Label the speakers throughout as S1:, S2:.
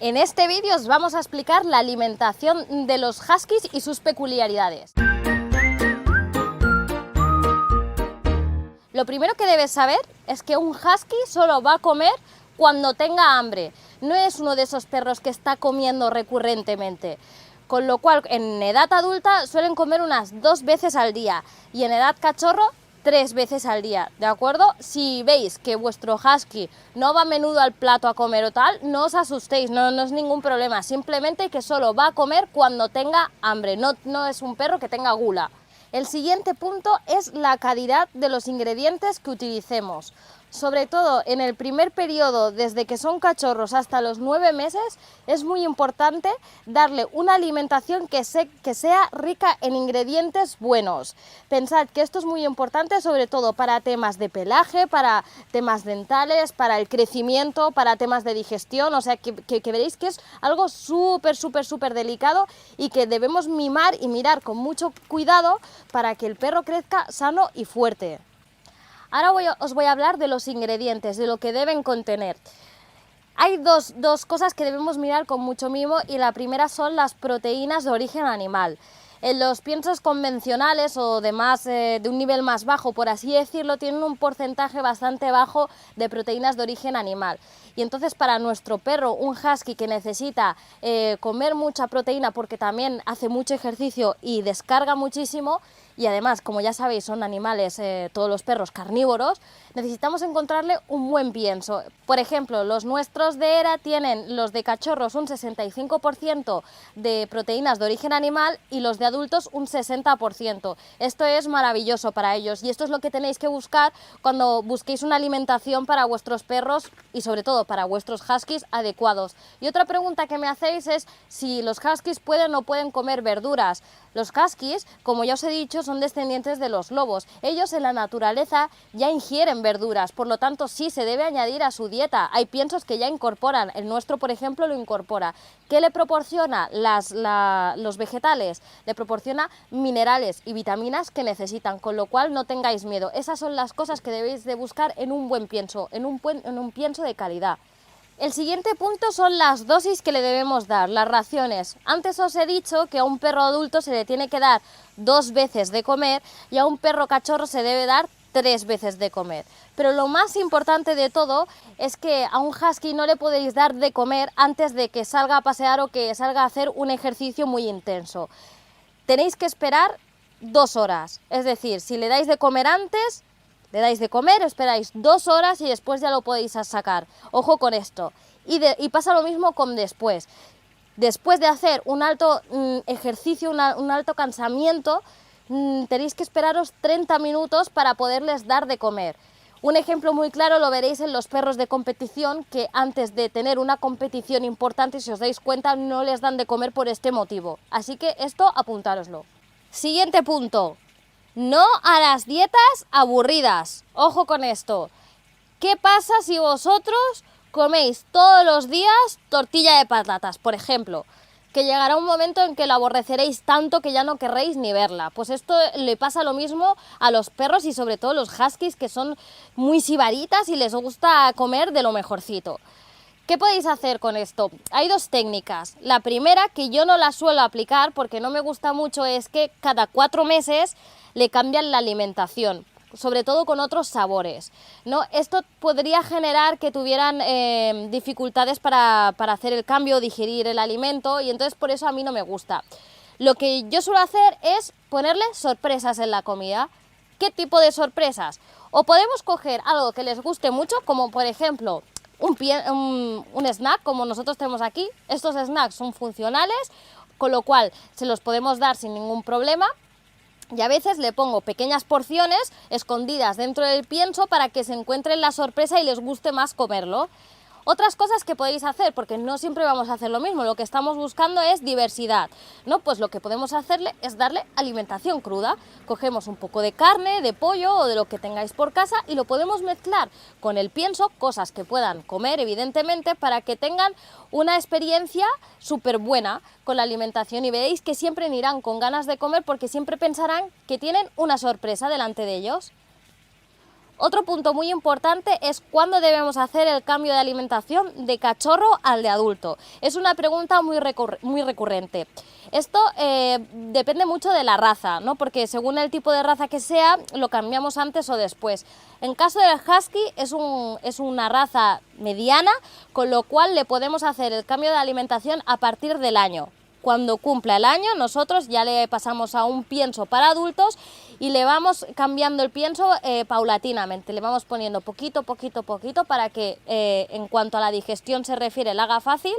S1: En este vídeo os vamos a explicar la alimentación de los huskies y sus peculiaridades. Lo primero que debes saber es que un husky solo va a comer cuando tenga hambre. No es uno de esos perros que está comiendo recurrentemente. Con lo cual, en edad adulta suelen comer unas 2 veces al día y en edad cachorro 3 veces al día, ¿de acuerdo? Si veis que vuestro husky no va a menudo al plato a comer o tal, no os asustéis, no es ningún problema, simplemente que solo va a comer cuando tenga hambre, no es un perro que tenga gula. El siguiente punto es la calidad de los ingredientes que utilicemos. Sobre todo en el primer periodo, desde que son cachorros hasta los 9 meses, es muy importante darle una alimentación que sea rica en ingredientes buenos. Pensad que esto es muy importante sobre todo para temas de pelaje, para temas dentales, para el crecimiento, para temas de digestión, o sea que veréis que es algo súper delicado y que debemos mimar y mirar con mucho cuidado para que el perro crezca sano y fuerte. Ahora os voy a hablar de los ingredientes, de lo que deben contener. Hay dos cosas que debemos mirar con mucho mimo y la primera son las proteínas de origen animal. En los piensos convencionales o de un nivel más bajo, por así decirlo, tienen un porcentaje bastante bajo de proteínas de origen animal. Y entonces para nuestro perro, un husky que necesita comer mucha proteína porque también hace mucho ejercicio y descarga muchísimo, y además, como ya sabéis, son animales, todos los perros carnívoros, necesitamos encontrarle un buen pienso. Por ejemplo, los nuestros de ERA tienen, los de cachorros, un 65% de proteínas de origen animal y los de adultos un 60%. Esto es maravilloso para ellos y esto es lo que tenéis que buscar cuando busquéis una alimentación para vuestros perros y sobre todo para vuestros huskies adecuados. Y otra pregunta que me hacéis es si los huskies pueden o pueden comer verduras. Los huskies, como ya os he dicho, son descendientes de los lobos. Ellos en la naturaleza ya ingieren verduras, por lo tanto sí se debe añadir a su dieta. Hay piensos que ya incorporan, el nuestro por ejemplo lo incorpora. ¿Qué le proporciona los vegetales? Le proporciona minerales y vitaminas que necesitan, con lo cual no tengáis miedo. Esas son las cosas que debéis de buscar en un buen pienso, en un pienso de calidad. El siguiente punto son las dosis que le debemos dar, las raciones. Antes os he dicho que a un perro adulto se le tiene que dar 2 veces de comer y a un perro cachorro se debe dar 3 veces de comer. Pero lo más importante de todo es que a un husky no le podéis dar de comer antes de que salga a pasear o que salga a hacer un ejercicio muy intenso. Tenéis que esperar 2 horas, es decir, si le dais de comer antes, le dais de comer, esperáis 2 horas y después ya lo podéis sacar. Ojo con esto. Y pasa lo mismo con después. Después de hacer un alto ejercicio, un alto cansamiento, tenéis que esperaros 30 minutos para poderles dar de comer. Un ejemplo muy claro lo veréis en los perros de competición, que antes de tener una competición importante, si os dais cuenta, no les dan de comer por este motivo. Así que esto apuntároslo. Siguiente punto. No a las dietas aburridas. Ojo con esto. ¿Qué pasa si vosotros coméis todos los días tortilla de patatas, por ejemplo? Que llegará un momento en que la aborreceréis tanto que ya no querréis ni verla. Pues esto le pasa lo mismo a los perros y sobre todo los huskies, que son muy sibaritas y les gusta comer de lo mejorcito. ¿Qué podéis hacer con esto? Hay 2 técnicas. La primera, que yo no la suelo aplicar porque no me gusta mucho, es que cada 4 meses le cambian la alimentación, sobre todo con otros sabores, ¿no? Esto podría generar que tuvieran dificultades para hacer el cambio, digerir el alimento, y entonces por eso a mí no me gusta. Lo que yo suelo hacer es ponerle sorpresas en la comida. ¿Qué tipo de sorpresas? O podemos coger algo que les guste mucho, como por ejemplo un snack como nosotros tenemos aquí. Estos snacks son funcionales, con lo cual se los podemos dar sin ningún problema. Y a veces le pongo pequeñas porciones escondidas dentro del pienso para que se encuentren la sorpresa y les guste más comerlo. Otras cosas que podéis hacer, porque no siempre vamos a hacer lo mismo, lo que estamos buscando es diversidad, ¿no? Pues lo que podemos hacerle es darle alimentación cruda. Cogemos un poco de carne, de pollo o de lo que tengáis por casa y lo podemos mezclar con el pienso, cosas que puedan comer evidentemente, para que tengan una experiencia súper buena con la alimentación y veréis que siempre irán con ganas de comer porque siempre pensarán que tienen una sorpresa delante de ellos. Otro punto muy importante es cuándo debemos hacer el cambio de alimentación de cachorro al de adulto. Es una pregunta muy recurrente. Esto depende mucho de la raza, ¿no? Porque según el tipo de raza que sea, lo cambiamos antes o después. En caso del husky es una raza mediana, con lo cual le podemos hacer el cambio de alimentación a partir del año. Cuando cumpla el año, nosotros ya le pasamos a un pienso para adultos y le vamos cambiando el pienso paulatinamente, le vamos poniendo poquito para que en cuanto a la digestión se refiere, la haga fácil,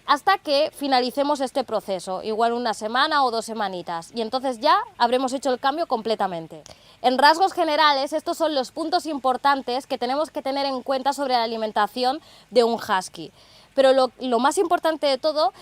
S1: hasta que finalicemos este proceso, igual una semana o 2 semanitas, y entonces ya habremos hecho el cambio completamente. En rasgos generales, estos son los puntos importantes que tenemos que tener en cuenta sobre la alimentación de un husky. Pero lo más importante de todo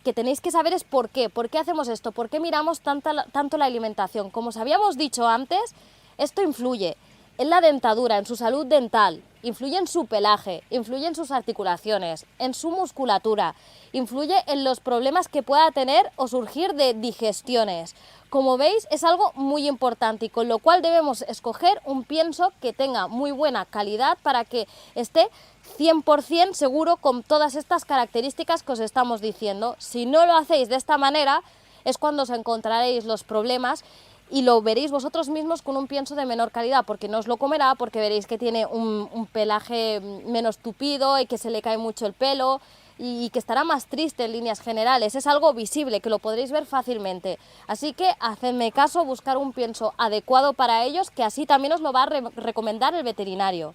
S1: que tenéis que saber es por qué hacemos esto, por qué miramos tanto la alimentación. Como os habíamos dicho antes, esto influye en la dentadura, en su salud dental, influye en su pelaje, influye en sus articulaciones, en su musculatura, influye en los problemas que pueda tener o surgir de digestiones. Como veis, es algo muy importante y con lo cual debemos escoger un pienso que tenga muy buena calidad para que esté 100% seguro con todas estas características que os estamos diciendo. Si no lo hacéis de esta manera, es cuando os encontraréis los problemas y lo veréis vosotros mismos con un pienso de menor calidad, porque no os lo comerá, porque veréis que tiene un pelaje menos tupido y que se le cae mucho el pelo y que estará más triste en líneas generales. Es algo visible, que lo podréis ver fácilmente. Así que hacedme caso, buscar un pienso adecuado para ellos, que así también os lo va a recomendar el veterinario.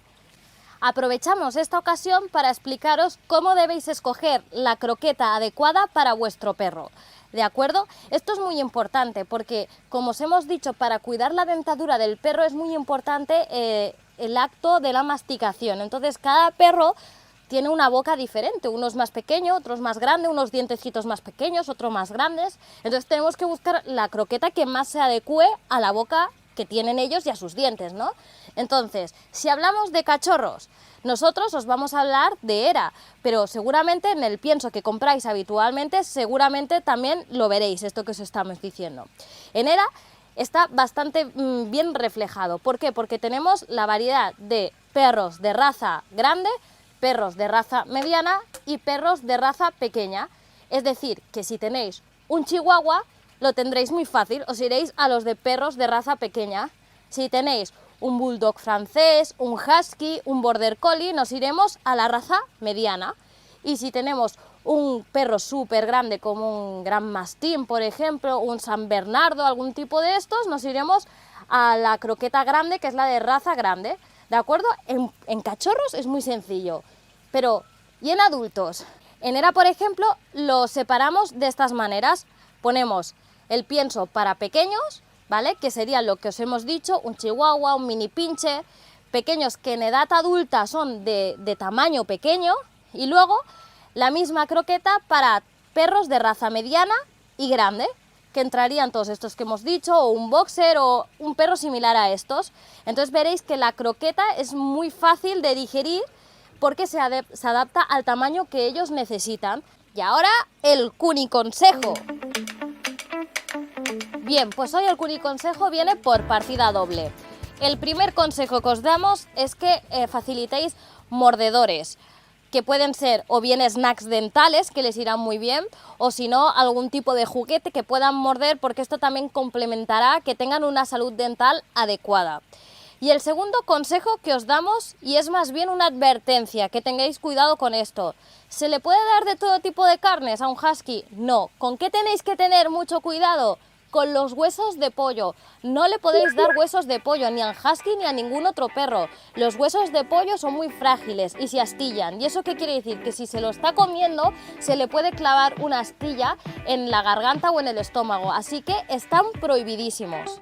S1: Aprovechamos esta ocasión para explicaros cómo debéis escoger la croqueta adecuada para vuestro perro. ¿De acuerdo? Esto es muy importante porque, como os hemos dicho, para cuidar la dentadura del perro es muy importante el acto de la masticación. Entonces, cada perro tiene una boca diferente, uno es más pequeño, otro es más grande, unos dientecitos más pequeños, otros más grandes. Entonces tenemos que buscar la croqueta que más se adecue a la boca que tienen ellos y a sus dientes, ¿no? Entonces, si hablamos de cachorros, nosotros os vamos a hablar de ERA, pero seguramente en el pienso que compráis habitualmente, seguramente también lo veréis, esto que os estamos diciendo. En ERA está bastante bien reflejado. ¿Por qué? Porque tenemos la variedad de perros de raza grande, perros de raza mediana y perros de raza pequeña. Es decir, que si tenéis un chihuahua, lo tendréis muy fácil, os iréis a los de perros de raza pequeña. Si tenéis un bulldog francés, un husky, un border collie, nos iremos a la raza mediana. Y si tenemos un perro súper grande como un gran mastín, por ejemplo, un San Bernardo, algún tipo de estos, nos iremos a la croqueta grande, que es la de raza grande. ¿De acuerdo? En cachorros es muy sencillo, pero ¿y en adultos? En ERA, por ejemplo, lo separamos de estas maneras. Ponemos el pienso para pequeños, ¿vale? Que sería lo que os hemos dicho, un chihuahua, un mini pincher, pequeños que en edad adulta son de tamaño pequeño, y luego la misma croqueta para perros de raza mediana y grande, que entrarían todos estos que hemos dicho, o un boxer o un perro similar a estos. Entonces veréis que la croqueta es muy fácil de digerir porque se adapta al tamaño que ellos necesitan. Y ahora el cuniconsejo. Bien, pues hoy el cuniconsejo viene por partida doble. El primer consejo que os damos es que facilitéis mordedores, que pueden ser o bien snacks dentales, que les irán muy bien, o si no, algún tipo de juguete que puedan morder, porque esto también complementará que tengan una salud dental adecuada. Y el segundo consejo que os damos, y es más bien una advertencia, que tengáis cuidado con esto. ¿Se le puede dar de todo tipo de carnes a un husky? No. ¿Con qué tenéis que tener mucho cuidado? Con los huesos de pollo. No le podéis dar huesos de pollo ni al husky ni a ningún otro perro. Los huesos de pollo son muy frágiles y se astillan. ¿Y eso qué quiere decir? Que si se lo está comiendo, se le puede clavar una astilla en la garganta o en el estómago. Así que están prohibidísimos.